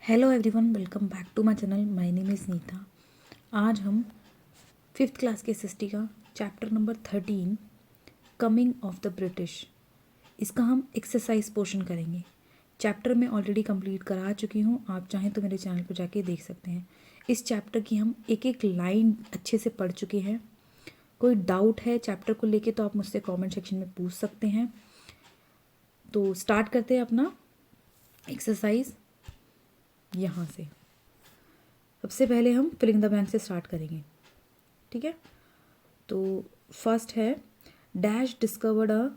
Hello everyone, welcome back to my channel. My name is Neeta. आज हम 5th class के SST का chapter number 13 coming of the British, इसका हम exercise portion करेंगे। चैप्टर मैं ऑलरेडी कंप्लीट करा चुकी हूँ, आप चाहें तो मेरे चैनल पर जाके देख सकते हैं। इस चैप्टर की हम एक एक लाइन अच्छे से पढ़ चुके हैं। कोई डाउट है चैप्टर को लेके तो आप मुझसे कॉमेंट सेक्शन में पूछ सकते हैं। तो स्टार्ट करते हैं अपना एक्सरसाइज। यहाँ से सबसे पहले हम फिलिंग द ब्लैंक से स्टार्ट करेंगे, ठीक है। तो फर्स्ट है, dash discovered a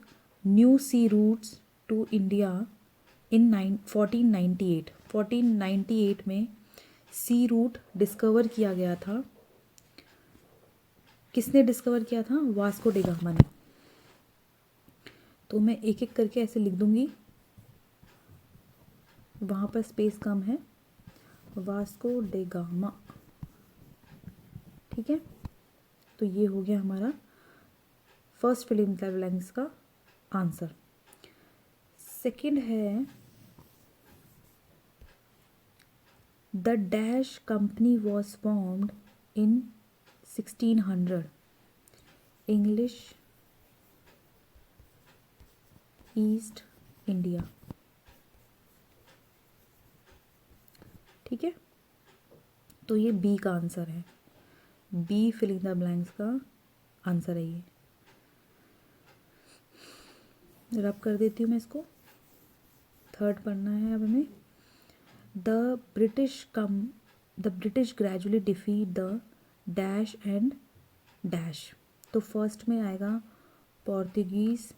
new sea routes to India in 1498। 1498 में सी रूट डिस्कवर किया गया था। किसने डिस्कवर किया था? वास्को डी गामा ने। तो मैं एक एक करके ऐसे लिख दूंगी, वहाँ पर स्पेस कम है। वास्को डी गामा, ठीक है। तो ये हो गया हमारा फर्स्ट फिलिंग द ब्लैंक्स का आंसर। सेकंड है, the dash company was formed in 1600। English east India, ठीक है। तो ये बी का आंसर है। बी फिलिंग द ब्लैंक्स का आंसर है ये। रब कर देती हूँ मैं इसको। थर्ड पढ़ना है अब हमें। The British gradually defeat the dash and dash. तो फर्स्ट में आएगा पोर्तुगीज,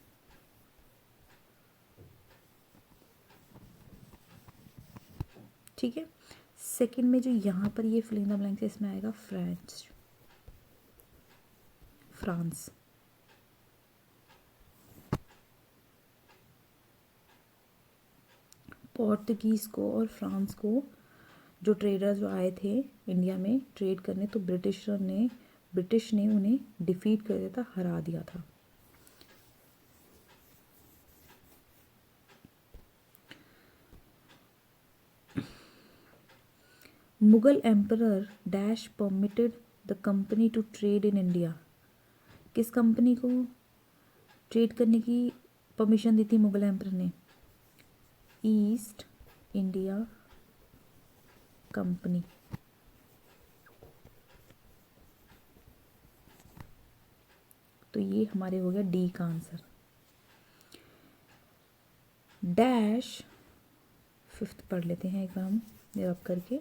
ठीक है। सेकंड में जो यहाँ पर ये फिलिंग द ब्लैंक्स है, इसमें आएगा फ्रांस। पोर्तुगीज़ को और फ्रांस को जो ट्रेडर जो आए थे इंडिया में ट्रेड करने, तो ब्रिटिश ने उन्हें डिफीट कर दिया था, हरा दिया था। Mughal emperor dash permitted the company to trade in India. किस कंपनी को ट्रेड करने की परमिशन दी थी मुगल एम्परर ने? East India Company. तो ये हमारे हो गया डी का आंसर। डैश फिफ्थ पढ़ लेते हैं एक बार हम रब करके।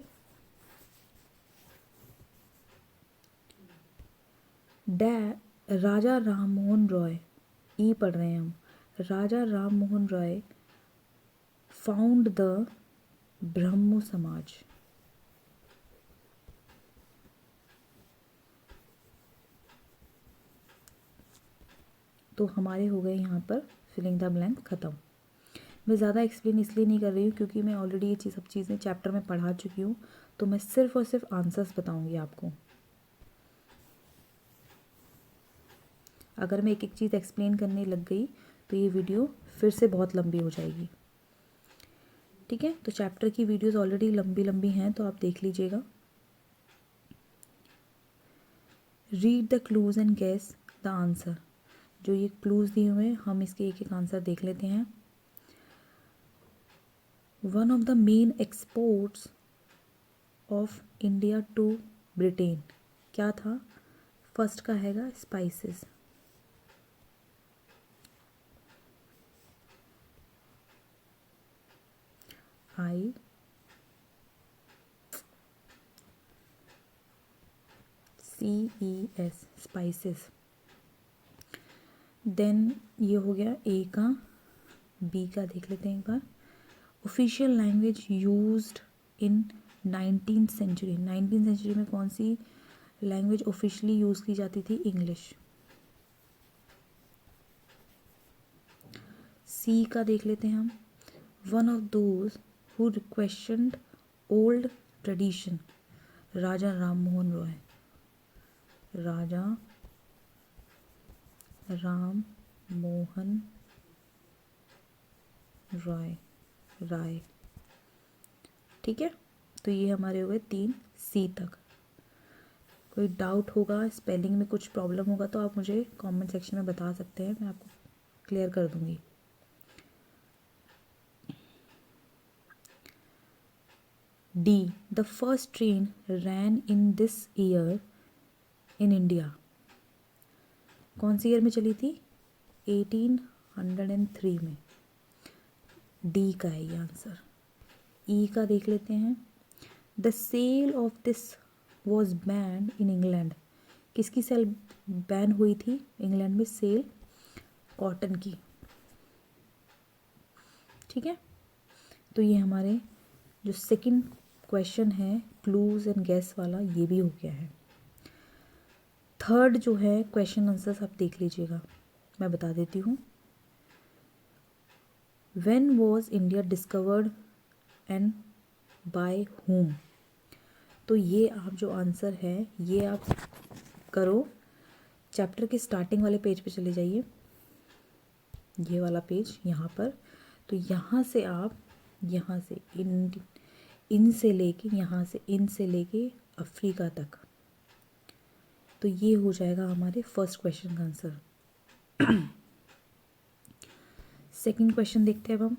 राजा राम मोहन रॉय, ई पढ़ रहे हैं हम। राजा राम मोहन रॉय फाउंड द ब्रह्मो समाज। तो हमारे हो गए यहाँ पर फिलिंग द ब्लैंक ख़त्म। मैं ज़्यादा एक्सप्लेन इसलिए नहीं कर रही हूँ क्योंकि मैं ऑलरेडी ये सब चीज़ें चैप्टर में पढ़ा चुकी हूँ। तो मैं सिर्फ और सिर्फ आंसर्स बताऊँगी आपको। अगर मैं एक एक चीज़ एक्सप्लेन करने लग गई तो ये वीडियो फिर से बहुत लंबी हो जाएगी, ठीक है। तो चैप्टर की वीडियोस ऑलरेडी लंबी लंबी हैं, तो आप देख लीजिएगा। Read the clues and guess the answer. जो ये क्लूज दिए हुए हैं, हम इसके एक एक आंसर देख लेते हैं। One of the main exports of India to Britain क्या था? फर्स्ट का हैगा स्पाइसेस। ICES, spices. देन ये हो गया ए का। बी का देख लेते हैं एक बार। Official language used in 19th century. 19th century में कौन सी लैंग्वेज ऑफिशियली यूज़ की जाती थी? इंग्लिश। सी का देख लेते हैं हम। One of those who questioned old tradition. Raja Ram Mohan Roy. Raja Ram Mohan Roy, ठीक है। तो ये हमारे हो गए 3 सी तक। कोई डाउट होगा, स्पेलिंग में कुछ प्रॉब्लम होगा तो आप मुझे कमेंट सेक्शन में बता सकते हैं, मैं आपको क्लियर कर दूंगी। D, the first train ran in this year in India. कौन सी ईयर में चली थी? 1803 में। डी का है ये आंसर। ई का देख लेते हैं। The sale of this was ban in England. किसकी सेल बैन हुई थी इंग्लैंड में? सेल कॉटन की। ठीक है, तो ये हमारे जो सेकंड क्वेश्चन है क्लूज एंड गैस वाला, ये भी हो गया है। थर्ड जो है क्वेश्चन आंसर्स आप देख लीजिएगा, मैं बता देती हूँ। When was India discovered and by whom? तो ये आप जो आंसर है ये आप करो, चैप्टर के स्टार्टिंग वाले पेज पे चले जाइए, ये वाला पेज यहाँ पर। तो यहाँ से आप यहाँ से इन से लेके यहाँ से इन से लेके अफ्रीका तक, तो ये हो जाएगा हमारे फर्स्ट क्वेश्चन का आंसर। सेकंड क्वेश्चन देखते हैं अब हम।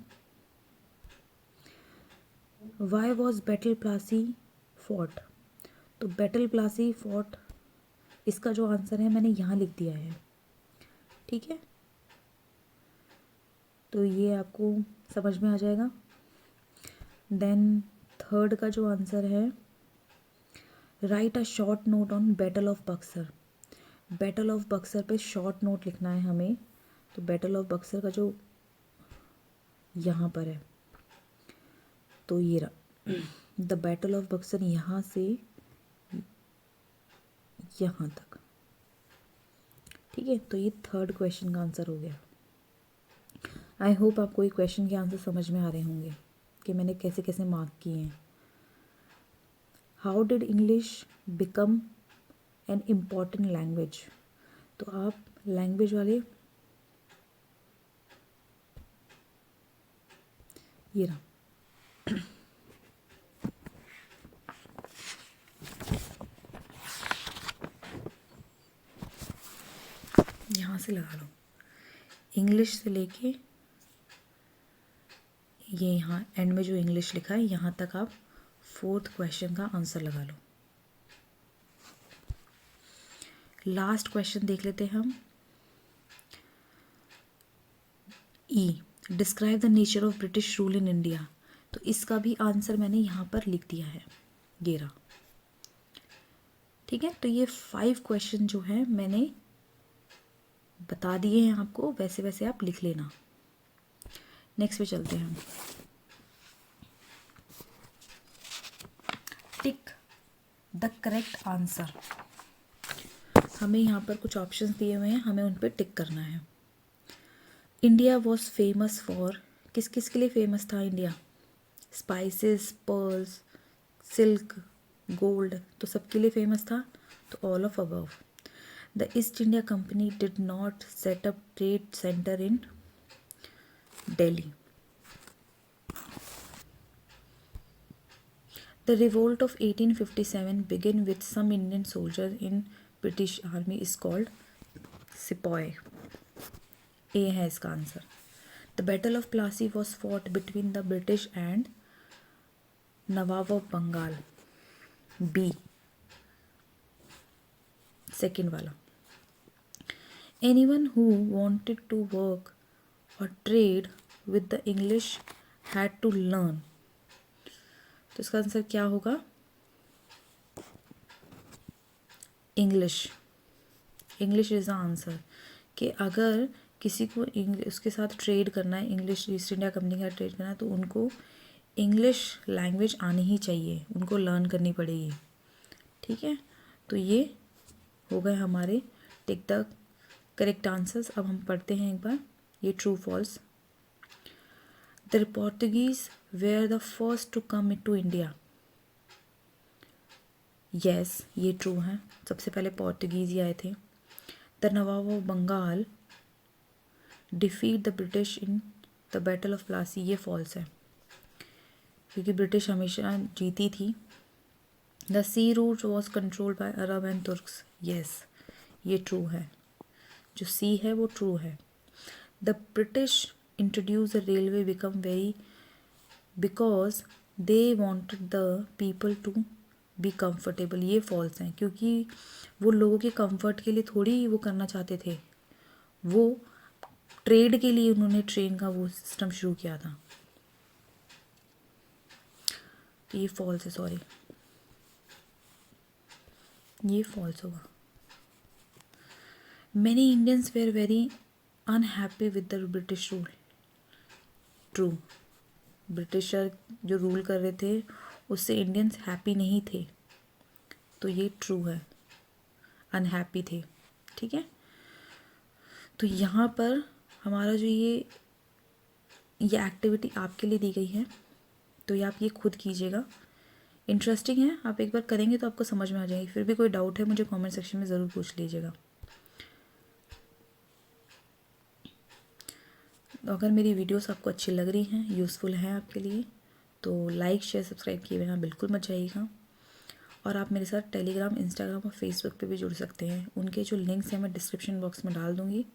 Why was battle Plassey fort? तो बैटल प्लासी फोर्ट, इसका जो आंसर है मैंने यहाँ लिख दिया है। ठीक है, तो ये आपको समझ में आ जाएगा। देन थर्ड का जो आंसर है, right a short note on battle of Buxar. Battle of Buxar पे शॉर्ट नोट लिखना है हमें। तो बैटल ऑफ बक्सर का जो यहाँ पर है, तो ये रहा द बैटल ऑफ बक्सर, यहाँ से यहाँ तक। ठीक है, तो ये थर्ड क्वेश्चन का आंसर हो गया। आई होप आपको ये क्वेश्चन के आंसर समझ में आ रहे होंगे कि मैंने कैसे कैसे मार्क किए हैं। How did English become an important language? तो आप लैंग्वेज वाले, ये रहा, यहाँ से लगा लो, इंग्लिश से लेके ये यहाँ एंड में जो इंग्लिश लिखा है यहाँ तक आप फोर्थ क्वेश्चन का आंसर लगा लो। लास्ट क्वेश्चन देख लेते हैं हम। ई, describe the nature of British rule in India. तो इसका भी आंसर मैंने यहाँ पर लिख दिया है, ये रहा। ठीक है, तो ये 5 क्वेश्चन जो है मैंने बता दिए हैं आपको, वैसे वैसे आप लिख लेना। नेक्स्ट पे चलते हैं हम। Tick the correct answer. हमें यहाँ पर कुछ ऑप्शंस दिए हुए हैं, हमें उन पर टिक करना है। इंडिया वॉज फेमस फॉर, किस किस के लिए फेमस था India? Spices, pearls, silk, gold, तो सबके लिए फेमस था। तो all of above. The east India company did not set up trade centre in Delhi. The revolt of 1857 began with some Indian soldiers in British Army is called Sepoy. A है इसका answer. The Battle of Plassey was fought between the British and Nawab of Bengal. B, second वाला। Anyone who wanted to work or trade with the English had to learn. तो इसका answer क्या होगा? English. English is the answer. कि अगर किसी को उसके साथ ट्रेड करना है, इंग्लिश ईस्ट इंडिया कंपनी का ट्रेड करना है, तो उनको इंग्लिश लैंग्वेज आनी ही चाहिए, उनको लर्न करनी पड़ेगी। ठीक है, तो ये हो गए हमारे टिक द करेक्ट आंसर्स। अब हम पढ़ते हैं एक बार ये true false. The Portuguese were the first to come to India. Yes, ये ट्रू है, सबसे पहले पोर्टुगीज ही आए थे। The Nawab of Bengal defeat the British in the battle of Plassey, ये फॉल्स है। क्योंकि ब्रिटिश हमेशा जीती थी। The sea route was controlled by Arab and Turks, yes ये ट्रू है, जो सी है वो ट्रू है। The British introduce the railway become very because they wanted the people to be comfortable, ये फॉल्स हैं, क्योंकि वो लोगों के कंफर्ट के लिए थोड़ी वो करना चाहते थे, वो ट्रेड के लिए उन्होंने ट्रेन का वो सिस्टम शुरू किया था। तो ये फॉल्स है, सॉरी ये फॉल्स होगा। Many Indians were very unhappy with the British rule, true. Britisher जो रूल कर रहे थे उससे इंडियंस हैप्पी नहीं थे, तो ये ट्रू है, अनहैप्पी थे, ठीक है। तो यहाँ पर हमारा जो ये एक्टिविटी आपके लिए दी गई है, तो ये आप ये खुद कीजिएगा, इंटरेस्टिंग है, आप एक बार करेंगे तो आपको समझ में आ जाएगी। फिर भी कोई डाउट है मुझे कमेंट सेक्शन में ज़रूर पूछ लीजिएगा। तो अगर मेरी वीडियोस आपको अच्छी लग रही हैं, यूज़फुल हैं आपके लिए, तो लाइक शेयर सब्सक्राइब किए बिना बिल्कुल मत जाइएगा। और आप मेरे साथ टेलीग्राम, इंस्टाग्राम और फेसबुक पे भी जुड़ सकते हैं, उनके जो लिंक्स हैं मैं डिस्क्रिप्शन बॉक्स में डाल दूँगी,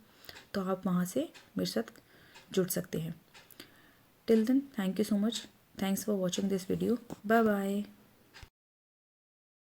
तो आप वहाँ से मेरे साथ जुड़ सकते हैं। Till then, thank you so much, thanks for watching this video, bye bye.